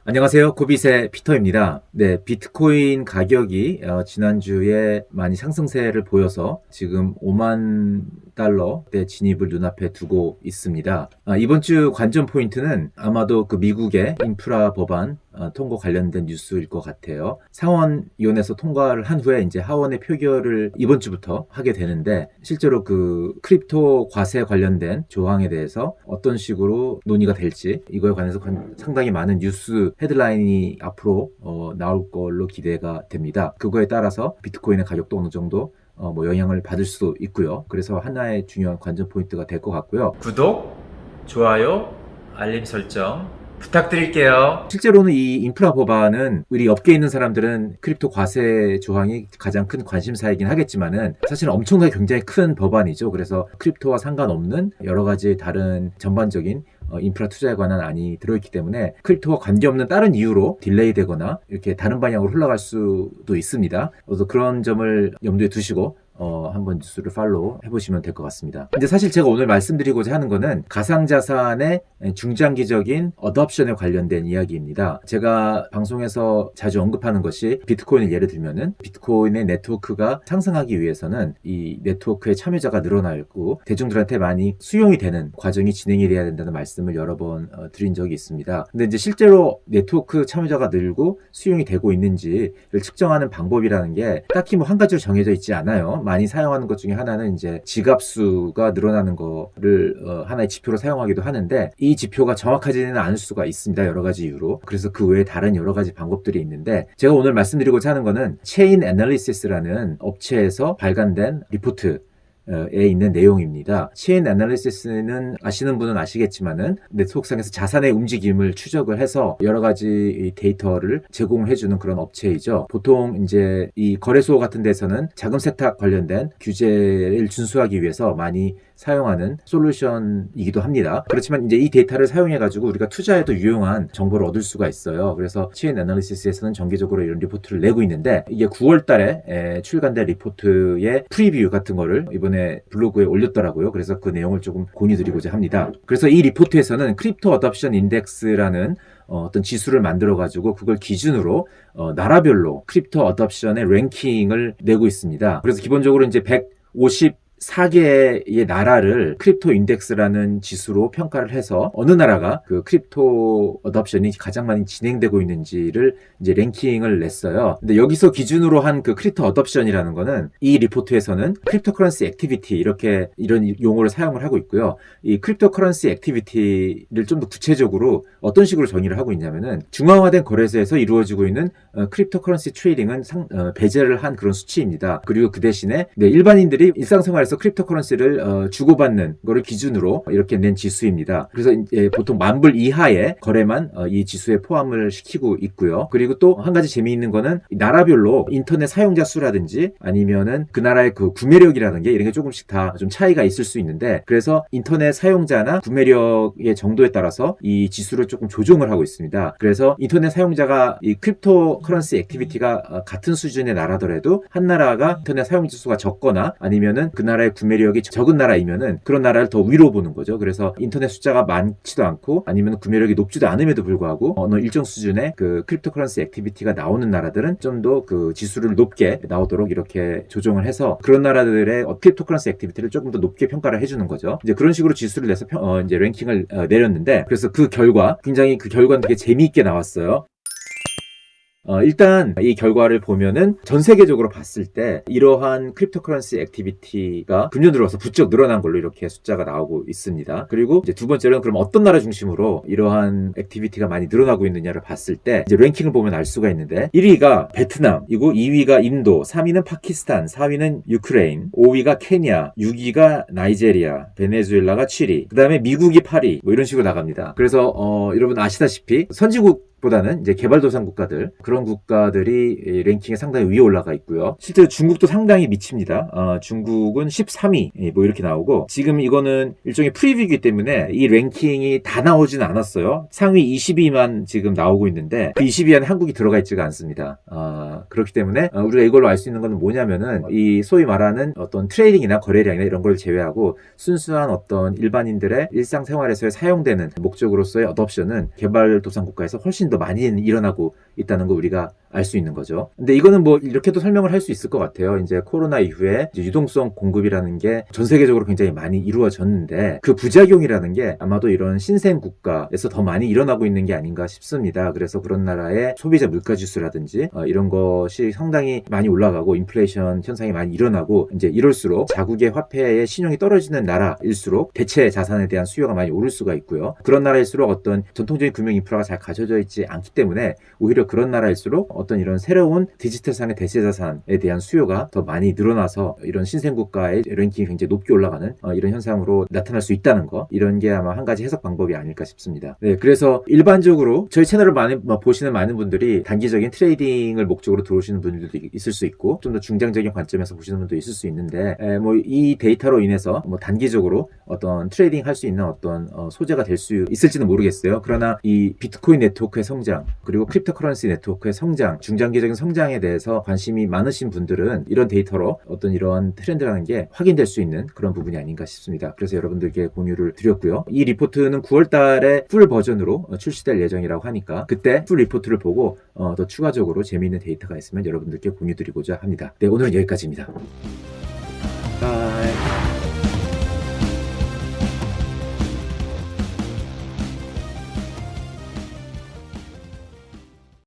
안녕하세요. 코빗의 피터입니다. 네, 비트코인 가격이 지난주에 많이 상승세를 보여서 지금 5만 달러대 진입을 눈앞에 두고 있습니다. 이번 주 관전 포인트는 아마도 그 미국의 인프라 법안 통과 관련된 뉴스일 것 같아요. 상원위원회에서 통과를 한 후에 이제 하원의 표결을 이번 주부터 하게 되는데, 실제로 그 크립토 과세 관련된 조항에 대해서 어떤 식으로 논의가 될지, 이거에 관해서 상당히 많은 뉴스 헤드라인이 앞으로 나올 걸로 기대가 됩니다. 그거에 따라서 비트코인의 가격도 어느 정도 영향을 받을 수도 있고요. 그래서 하나의 중요한 관전 포인트가 될 것 같고요. 구독, 좋아요, 알림 설정 부탁드릴게요. 실제로는 이 인프라 법안은 우리 업계에 있는 사람들은 크립토 과세 조항이 가장 큰 관심사이긴 하겠지만은 사실은 엄청나게 굉장히 큰 법안이죠. 그래서 크립토와 상관없는 여러 가지 다른 전반적인 인프라 투자에 관한 안이 들어있기 때문에 크립토와 관계없는 다른 이유로 딜레이 되거나 이렇게 다른 방향으로 흘러갈 수도 있습니다. 그래서 그런 점을 염두에 두시고 한번 뉴스를 팔로우 해보시면 될 것 같습니다. 근데 사실 제가 오늘 말씀드리고자 하는 거는 가상자산의 중장기적인 어답션에 관련된 이야기입니다. 제가 방송에서 자주 언급하는 것이, 비트코인을 예를 들면은 비트코인의 네트워크가 상승하기 위해서는 이 네트워크의 참여자가 늘어나고 대중들한테 많이 수용이 되는 과정이 진행이 돼야 된다는 말씀을 여러 번 드린 적이 있습니다. 근데 이제 실제로 네트워크 참여자가 늘고 수용이 되고 있는지를 측정하는 방법이라는 게 딱히 뭐 한 가지로 정해져 있지 않아요. 많이 사용하는 것 중에 하나는 이제 지갑수가 늘어나는 거를 하나의 지표로 사용하기도 하는데, 이 지표가 정확하지는 않을 수가 있습니다. 여러 가지 이유로. 그래서 그 외에 다른 여러 가지 방법들이 있는데, 제가 오늘 말씀드리고자 하는 거는 체인 애널리시스라는 업체에서 발간된 리포트 에 있는 내용입니다. 체인 애널리시스는 아시는 분은 아시겠지만은 네트워크상에서 자산의 움직임을 추적을 해서 여러 가지 데이터를 제공해주는 그런 업체이죠. 보통 이제 이 거래소 같은 데서는 자금 세탁 관련된 규제를 준수하기 위해서 많이 사용하는 솔루션이기도 합니다. 그렇지만 이제 이 데이터를 사용해가지고 우리가 투자에도 유용한 정보를 얻을 수가 있어요. 그래서 체인 애널리시스에서는 정기적으로 이런 리포트를 내고 있는데, 이게 9월 달에 출간된 리포트의 프리뷰 같은 거를 이번에 블로그에 올렸더라고요. 그래서 그 내용을 조금 공유드리고자 합니다. 그래서 이 리포트에서는 크립토 어답션 인덱스라는 어떤 지수를 만들어가지고 그걸 기준으로 나라별로 크립토 어답션의 랭킹을 내고 있습니다. 그래서 기본적으로 이제 154개의 나라를 크립토 인덱스라는 지수로 평가를 해서 어느 나라가 그 크립토 어답션이 가장 많이 진행되고 있는지를 이제 랭킹을 냈어요. 근데 여기서 기준으로 한 그 크립토 어답션이라는 거는 이 리포트에서는 크립토커런시 액티비티, 이렇게 이런 용어를 사용을 하고 있고요. 이 크립토커런시 액티비티를 좀 더 구체적으로 어떤 식으로 정의를 하고 있냐면은, 중앙화된 거래소에서 이루어지고 있는 크립토커런시 트레이딩은 배제를 한 그런 수치입니다. 그리고 그 대신에 일반인들이 일상생활에서 크립토커런시를 주고받는 거를 기준으로 이렇게 낸 지수입니다. 그래서 보통 10,000불 이하의 거래만 이 지수에 포함을 시키고 있고요. 그리고 또 한 가지 재미있는 거는 나라별로 인터넷 사용자 수라든지 아니면은 그 나라의 그 구매력이라는 게, 이런 게 조금씩 다 좀 차이가 있을 수 있는데, 그래서 인터넷 사용자나 구매력의 정도에 따라서 이 지수를 조금 조정을 하고 있습니다. 그래서 인터넷 사용자가 이 크립토커런시 액티비티가 같은 수준의 나라더라도 한 나라가 인터넷 사용자 수가 적거나 아니면은 그 나라의 구매력이 적은 나라이면은 그런 나라를 더 위로 보는 거죠. 그래서 인터넷 숫자가 많지도 않고 아니면 구매력이 높지도 않음에도 불구하고 어느 일정 수준의 그 크립토커런시 액티비티가 나오는 나라들은 좀 더 그 지수를 높게 나오도록 이렇게 조정을 해서 그런 나라들의 크립토커런시 액티비티를 조금 더 높게 평가를 해주는 거죠. 이제 그런 식으로 지수를 내서 이제 랭킹을 내렸는데, 그래서 그 결과, 굉장히 그 결과는 되게 재미있게 나왔어요. 일단 이 결과를 보면은 전 세계적으로 봤을 때 이러한 크립토커런시 액티비티가 금년 들어와서 부쩍 늘어난 걸로 이렇게 숫자가 나오고 있습니다. 그리고 이제 두 번째로는 그럼 어떤 나라 중심으로 이러한 액티비티가 많이 늘어나고 있느냐를 봤을 때 이제 랭킹을 보면 알 수가 있는데, 1위가 베트남이고 2위가 인도, 3위는 파키스탄, 4위는 유크레인, 5위가 케냐, 6위가 나이제리아, 베네수엘라가 7위, 그 다음에 미국이 8위, 뭐 이런 식으로 나갑니다. 그래서 여러분 아시다시피 선진국 보다는 이제 개발도상 국가들, 그런 국가들이 랭킹에 상당히 위에 올라가 있고요. 실제로 중국도 상당히 미칩니다. 중국은 13위 뭐 이렇게 나오고, 지금 이거는 일종의 프리뷰이기 때문에 이 랭킹이 다 나오진 않았어요. 상위 20위만 지금 나오고 있는데 그 20위 안에 한국이 들어가 있지가 않습니다. 그렇기 때문에 우리가 이걸로 알 수 있는 건 뭐냐면은, 이 소위 말하는 어떤 트레이딩이나 거래량이나 이런 걸 제외하고 순수한 어떤 일반인들의 일상생활에서 사용되는 목적으로서의 어덥션은 개발도상 국가에서 훨씬 훨씬 더 많이 일어나고 있다는 거 우리가 알 수 있는 거죠. 근데 이거는 뭐 이렇게도 설명을 할 수 있을 것 같아요. 이제 코로나 이후에 이제 유동성 공급이라는 게 전 세계적으로 굉장히 많이 이루어졌는데 그 부작용이라는 게 아마도 이런 신생 국가에서 더 많이 일어나고 있는 게 아닌가 싶습니다. 그래서 그런 나라의 소비자 물가 지수라든지 이런 것이 상당히 많이 올라가고 인플레이션 현상이 많이 일어나고 이제 이럴수록 자국의 화폐의 신용이 떨어지는 나라일수록 대체 자산에 대한 수요가 많이 오를 수가 있고요. 그런 나라일수록 어떤 전통적인 금융 인프라가 잘 갖춰져 있지 않기 때문에 오히려 그런 나라일수록 어떤 이런 새로운 디지털상의 대체 자산에 대한 수요가 더 많이 늘어나서 이런 신생국가의 랭킹이 굉장히 높게 올라가는 이런 현상으로 나타날 수 있다는 거, 이런 게 아마 한 가지 해석 방법이 아닐까 싶습니다. 네, 그래서 일반적으로 저희 채널을 많이 보시는 많은 분들이 단기적인 트레이딩을 목적으로 들어오시는 분들도 있을 수 있고 좀 더 중장적인 관점에서 보시는 분도 있을 수 있는데 뭐 이 데이터로 인해서 뭐 단기적으로 어떤 트레이딩 할 수 있는 어떤 소재가 될 수 있을지는 모르겠어요. 그러나 이 비트코인 네트워크의 성장 그리고 크립토커런시 네트워크의 성장, 중장기적인 성장에 대해서 관심이 많으신 분들은 이런 데이터로 어떤 이러한 트렌드라는 게 확인될 수 있는 그런 부분이 아닌가 싶습니다. 그래서 여러분들께 공유를 드렸고요. 이 리포트는 9월 달에 풀 버전으로 출시될 예정이라고 하니까 그때 풀 리포트를 보고 더 추가적으로 재미있는 데이터가 있으면 여러분들께 공유 드리고자 합니다. 네, 오늘은 여기까지입니다. 바이.